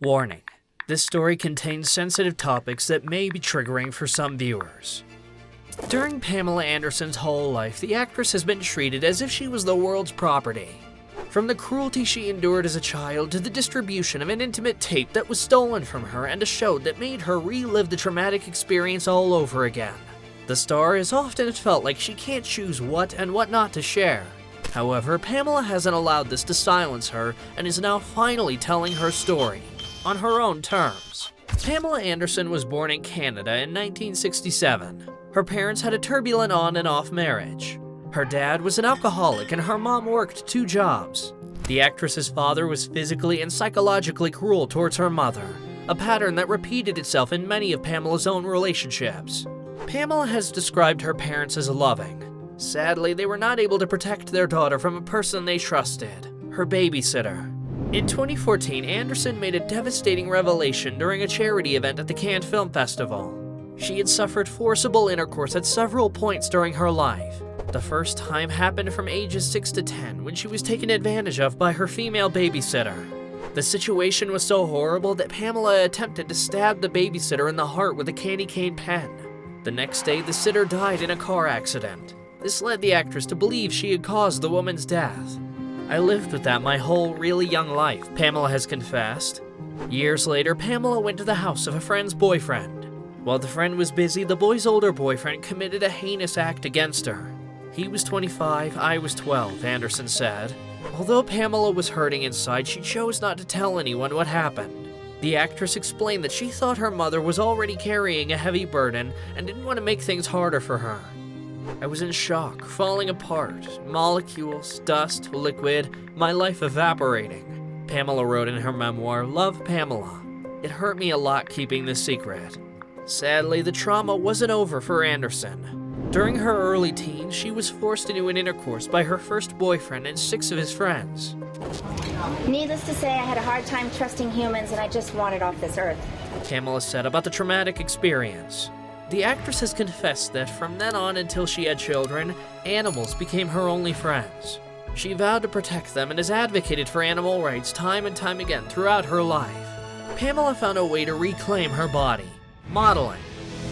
Warning: this story contains sensitive topics that may be triggering for some viewers. During Pamela Anderson's whole life, the actress has been treated as if she was the world's property. From the cruelty she endured as a child to the distribution of an intimate tape that was stolen from her and a show that made her relive the traumatic experience all over again. The star has often felt like she can't choose what and what not to share. However, Pamela hasn't allowed this to silence her and is now finally telling her story on her own terms. Pamela Anderson was born in Canada in 1967. Her parents had a turbulent on and off marriage. Her dad was an alcoholic and her mom worked 2 jobs. The actress's father was physically and psychologically cruel towards her mother, a pattern that repeated itself in many of Pamela's own relationships. Pamela has described her parents as loving. Sadly, they were not able to protect their daughter from a person they trusted, her babysitter. In 2014, Anderson made a devastating revelation during a charity event at the Cannes Film Festival. She had suffered forcible intercourse at several points during her life. The first time happened from ages 6 to 10 when she was taken advantage of by her female babysitter. The situation was so horrible that Pamela attempted to stab the babysitter in the heart with a candy cane pen. The next day, the sitter died in a car accident. This led the actress to believe she had caused the woman's death. "I lived with that my whole really young life," Pamela has confessed. Years later, Pamela went to the house of a friend's boyfriend. While the friend was busy, the boy's older boyfriend committed a heinous act against her. "He was 25, I was 12, Anderson said. Although Pamela was hurting inside, she chose not to tell anyone what happened. The actress explained that she thought her mother was already carrying a heavy burden and didn't want to make things harder for her. "I was in shock, falling apart, molecules, dust, liquid, my life evaporating," Pamela wrote in her memoir, Love, Pamela. "It hurt me a lot keeping this secret." Sadly, the trauma wasn't over for Anderson. During her early teens, she was forced into an intercourse by her first boyfriend and 6 of his friends. "Needless to say, I had a hard time trusting humans and I just wanted off this earth," Pamela said about the traumatic experience. The actress has confessed that from then on until she had children, animals became her only friends. She vowed to protect them and has advocated for animal rights time and time again throughout her life. Pamela found a way to reclaim her body: modeling.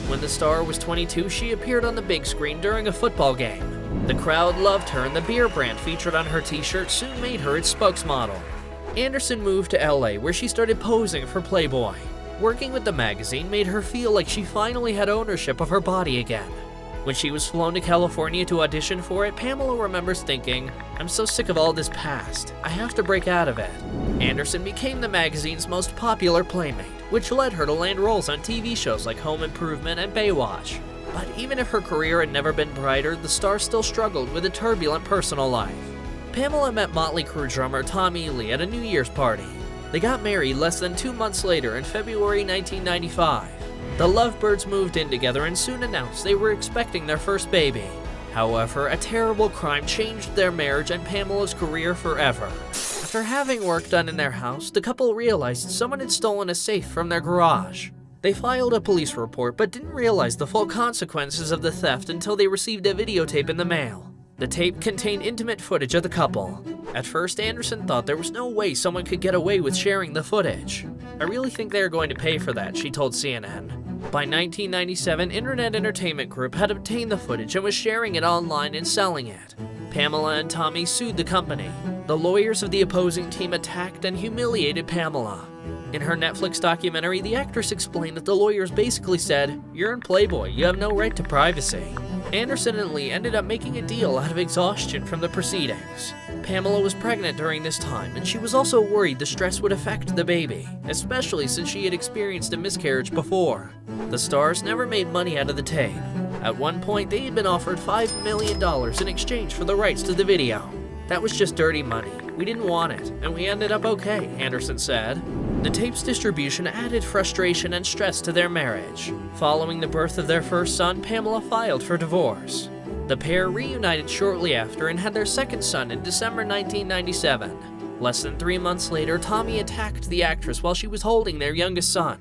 When the star was 22, she appeared on the big screen during a football game. The crowd loved her and the beer brand featured on her t-shirt soon made her its spokesmodel. Anderson moved to LA where she started posing for Playboy. Working with the magazine made her feel like she finally had ownership of her body again. When she was flown to California to audition for it, Pamela remembers thinking, "I'm so sick of all this past. I have to break out of it." Anderson became the magazine's most popular playmate, which led her to land roles on TV shows like Home Improvement and Baywatch. But even if her career had never been brighter, the star still struggled with a turbulent personal life. Pamela met Motley Crue drummer Tommy Lee at a New Year's party. They got married less than 2 months later in February 1995. The lovebirds moved in together and soon announced they were expecting their first baby. However, a terrible crime changed their marriage and Pamela's career forever. After having work done in their house, the couple realized someone had stolen a safe from their garage. They filed a police report but didn't realize the full consequences of the theft until they received a videotape in the mail. The tape contained intimate footage of the couple. At first, Anderson thought there was no way someone could get away with sharing the footage. "I really think they are going to pay for that," she told CNN. By 1997, Internet Entertainment Group had obtained the footage and was sharing it online and selling it. Pamela and Tommy sued the company. The lawyers of the opposing team attacked and humiliated Pamela. In her Netflix documentary, the actress explained that the lawyers basically said, "You're in Playboy, you have no right to privacy." Anderson and Lee ended up making a deal out of exhaustion from the proceedings. Pamela was pregnant during this time, and she was also worried the stress would affect the baby, especially since she had experienced a miscarriage before. The stars never made money out of the tape. At one point, they had been offered $5 million in exchange for the rights to the video. "That was just dirty money. We didn't want it, and we ended up okay," Anderson said. The tape's distribution added frustration and stress to their marriage. Following the birth of their first son, Pamela filed for divorce. The pair reunited shortly after and had their second son in December 1997. Less than 3 months later, Tommy attacked the actress while she was holding their youngest son.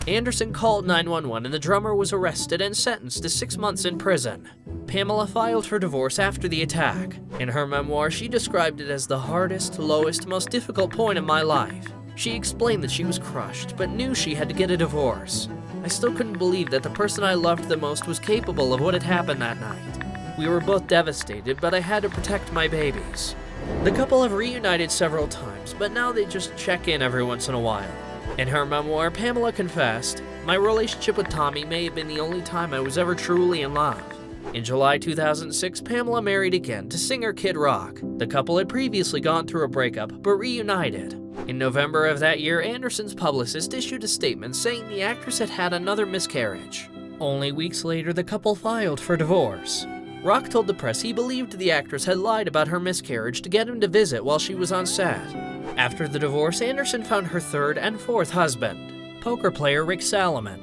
Anderson called 911 and the drummer was arrested and sentenced to 6 months in prison. Pamela filed for divorce after the attack. In her memoir, she described it as the hardest, lowest, most difficult point in my life. She explained that she was crushed, but knew she had to get a divorce. I still couldn't believe that the person I loved the most was capable of what had happened that night. We were both devastated, but I had to protect my babies. The couple have reunited several times, but now they just check in every once in a while. In her memoir, Pamela confessed, "My relationship with Tommy may have been the only time I was ever truly in love." In July 2006, Pamela married again to singer Kid Rock. The couple had previously gone through a breakup, but reunited. In November of that year, Anderson's publicist issued a statement saying the actress had had another miscarriage. Only weeks later, the couple filed for divorce. Rock told the press he believed the actress had lied about her miscarriage to get him to visit while she was on set. After the divorce, Anderson found her third and fourth husband, poker player Rick Salomon.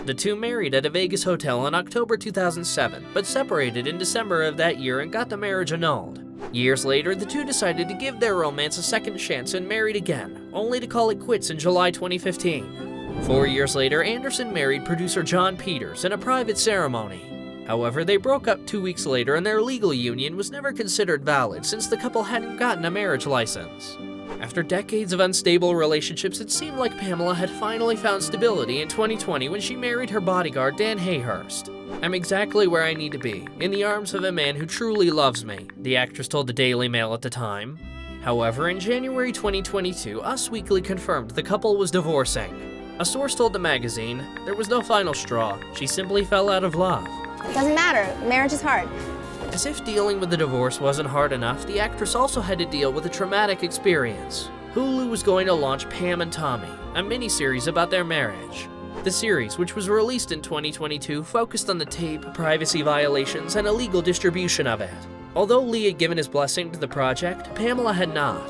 The two married at a Vegas hotel in October 2007, but separated in December of that year and got the marriage annulled. Years later, the two decided to give their romance a second chance and married again, only to call it quits in July 2015. 4 years later, Anderson married producer John Peters in a private ceremony. However, they broke up 2 weeks later and their legal union was never considered valid since the couple hadn't gotten a marriage license. After decades of unstable relationships, it seemed like Pamela had finally found stability in 2020 when she married her bodyguard Dan Hayhurst. "I'm exactly where I need to be, in the arms of a man who truly loves me," the actress told the Daily Mail at the time. However, in January 2022, Us Weekly confirmed the couple was divorcing. A source told the magazine, "There was no final straw. She simply fell out of love." Doesn't matter. Marriage is hard. As if dealing with the divorce wasn't hard enough, the actress also had to deal with a traumatic experience. Hulu was going to launch Pam and Tommy, a miniseries about their marriage. The series, which was released in 2022, focused on the tape, privacy violations, and illegal distribution of it. Although Lee had given his blessing to the project, Pamela had not.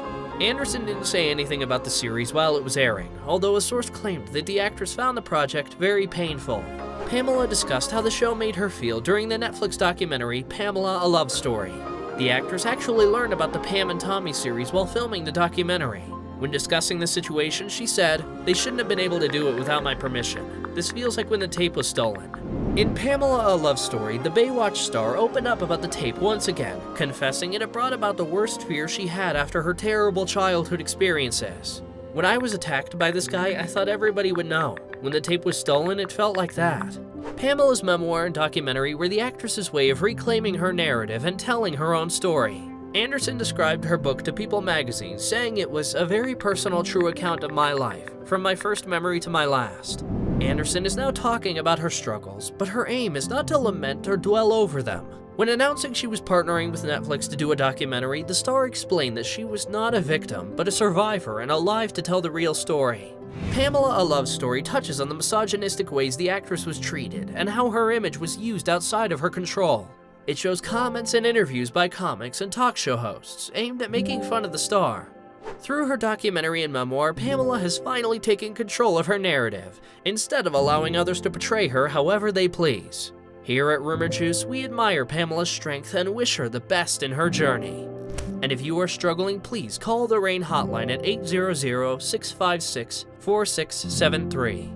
Anderson didn't say anything about the series while it was airing, although a source claimed that the actress found the project very painful. Pamela discussed how the show made her feel during the Netflix documentary Pamela: A Love Story. The actress actually learned about the Pam and Tommy series while filming the documentary. When discussing the situation, she said, "They shouldn't have been able to do it without my permission. This feels like when the tape was stolen." In Pamela: A Love Story, the Baywatch star opened up about the tape once again, confessing it had brought about the worst fear she had after her terrible childhood experiences. "When I was attacked by this guy, I thought everybody would know. When the tape was stolen, it felt like that." Pamela's memoir and documentary were the actress's way of reclaiming her narrative and telling her own story. Anderson described her book to People magazine, saying it was a very personal, true account of my life, from my first memory to my last. Anderson is now talking about her struggles, but her aim is not to lament or dwell over them. When announcing she was partnering with Netflix to do a documentary, the star explained that she was not a victim, but a survivor and alive to tell the real story. Pamela: A Love Story touches on the misogynistic ways the actress was treated and how her image was used outside of her control. It shows comments and interviews by comics and talk show hosts aimed at making fun of the star. Through her documentary and memoir, Pamela has finally taken control of her narrative, instead of allowing others to portray her however they please. Here at Rumour Juice, we admire Pamela's strength and wish her the best in her journey. And if you are struggling, please call the RAIN hotline at 800-656-4673.